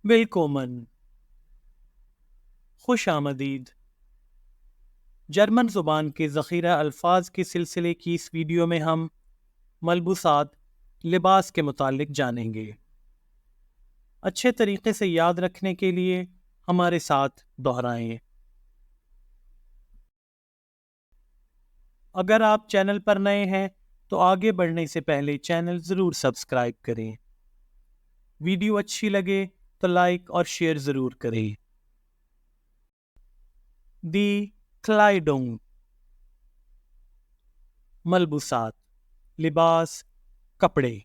ویلکومن، خوش آمدید۔ جرمن زبان کے ذخیرہ الفاظ کے سلسلے کی اس ویڈیو میں ہم ملبوسات، لباس کے متعلق جانیں گے۔ اچھے طریقے سے یاد رکھنے کے لیے ہمارے ساتھ دہرائیں۔ اگر آپ چینل پر نئے ہیں تو آگے بڑھنے سے پہلے چینل ضرور سبسکرائب کریں۔ ویڈیو اچھی لگے تو لائک اور شیئر ضرور کریں۔ دی کلائڈنگ، ملبوسات، لباس، کپڑے۔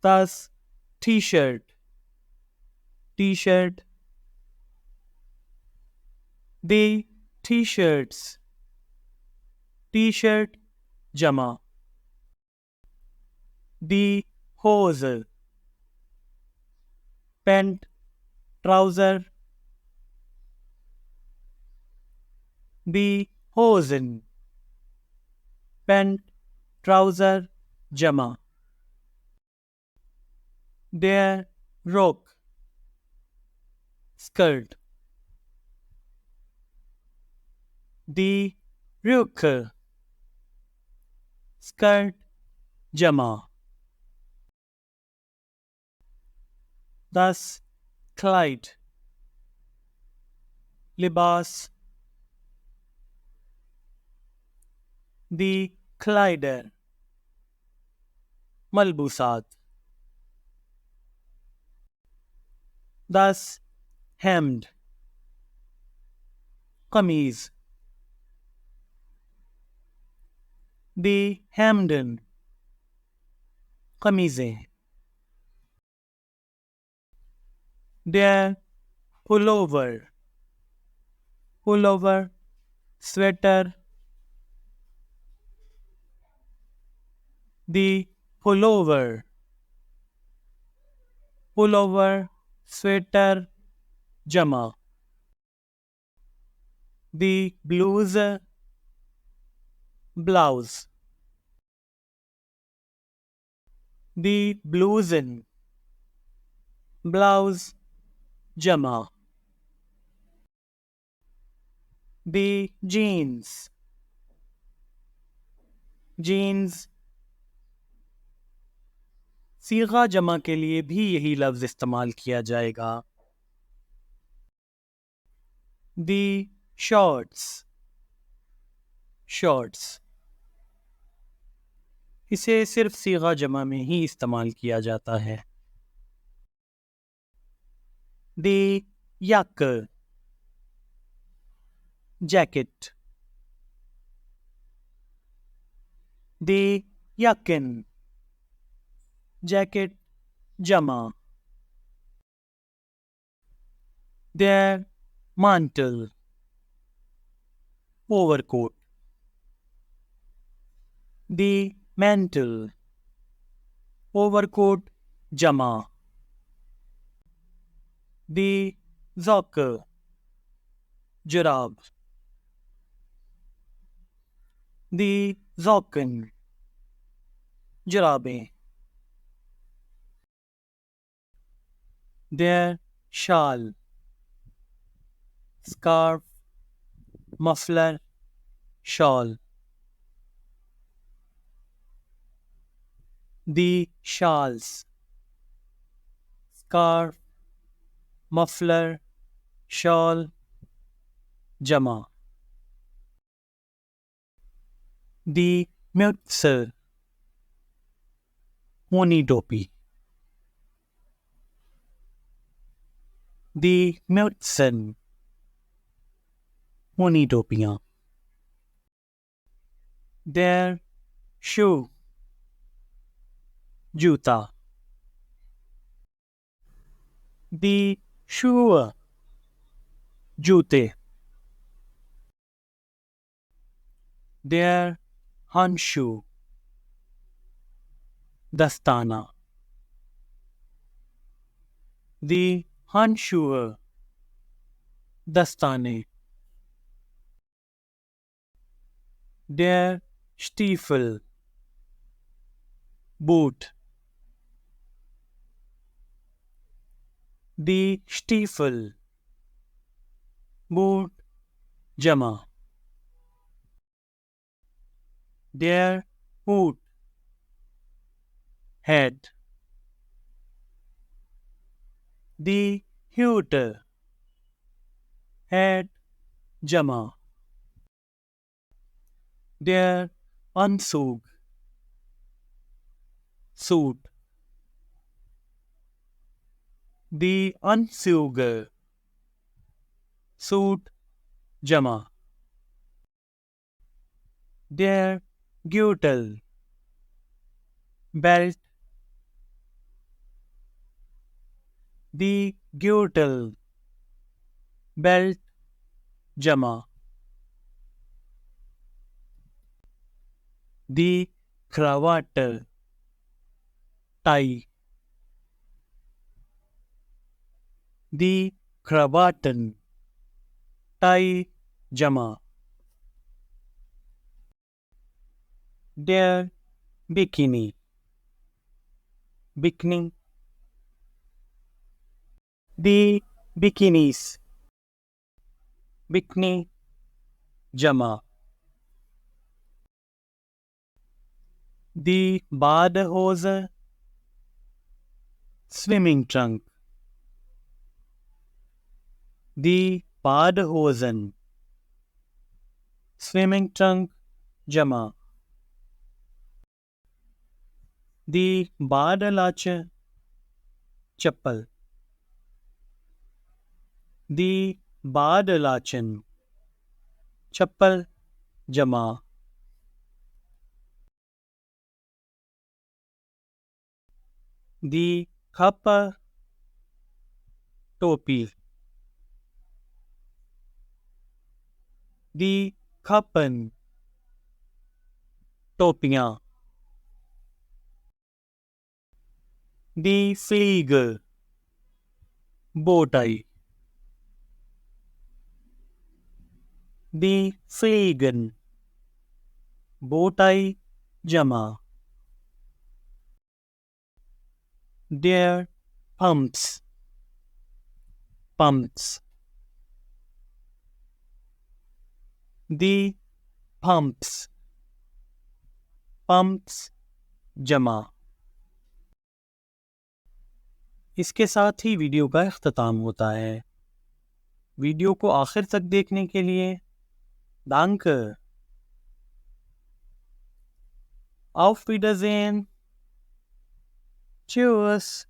تاس ٹی شرٹ، ٹی شرٹ۔ دی ٹی شرٹس، ٹی شرٹ جمع۔ دی ہوز، پینٹ، ٹراؤزر۔ دی ہوزن، پینٹ، ٹراؤزر جمع۔ دیر روک، اسکرٹ۔ دی روک، اسکرٹ جمع۔ دس کلائڈ، لباس۔ دی کلائڈر، ملبوسات۔ دس ہیمڈ، قمیض۔ دی ہیمڈن، قمیضیں۔ دیر پولوور، پولوور سویٹر۔ دی پولوور، پولوور سویٹر جمع۔ دی بلوز، بلاؤز۔ دی بلوزن، بلاؤز جمع۔ دی جینز، جینز۔ صیغہ جمع کے لیے بھی یہی لفظ استعمال کیا جائے گا۔ دی شارٹس، شارٹس۔ اسے صرف صیغہ جمع میں ہی استعمال کیا جاتا ہے۔ دی یک، جیکٹ۔ دی یکن، جیکٹ جمع۔ دیر مانٹل، اوور کوٹ۔ دی مینٹل، اوور کوٹ جمع۔ دی زوک، جراب۔ دی زوکن، جرابیں۔ دیر شال، اسکارف، مفلر، شال۔ دی شالز، اسکارف، مفلر، شال جمع۔ دی میوٹس، اونی ٹوپی۔ دی میوٹسن، اونی ٹوپیاں۔ دیر شو، جوتا۔ دی شو، جوتے۔ دیر ہنشو، دستانہ۔ دی ہنشوئر، دستانے۔ Der Stiefel, boot. Die Stiefel. Boot Jama. Der Hut. Hat. Die Hüte. Hat Jama. Der Anzug. Suit. Die Anzüge. Suit Jama. Der Gürtel. Belt. Die Gürtel. Belt Jama. Die Krawatte. Tie. Die Krawatten. Tie Jama. Der Bikini. Bikini. Die Bikinis. Bikini Jama. Die Badehose. Swimming trunk. Die Badehosen. Swimming trunk Jama. Die Badelatsche. Chappal. Die Badelatschen. Chappal Jama. Die Kappe. Topi. Die Kappen. Topiयां. Die Fliege. Bowtie. Die Fliegen. Bowtie Jama. Der Pumps. Pumps. Die Pumps. Pumps Jama. इसके साथ ही video का इख्तिताम होता है. Video को आखिर तक देखने के लिए Danke. Auf Wiedersehen. Tschüss.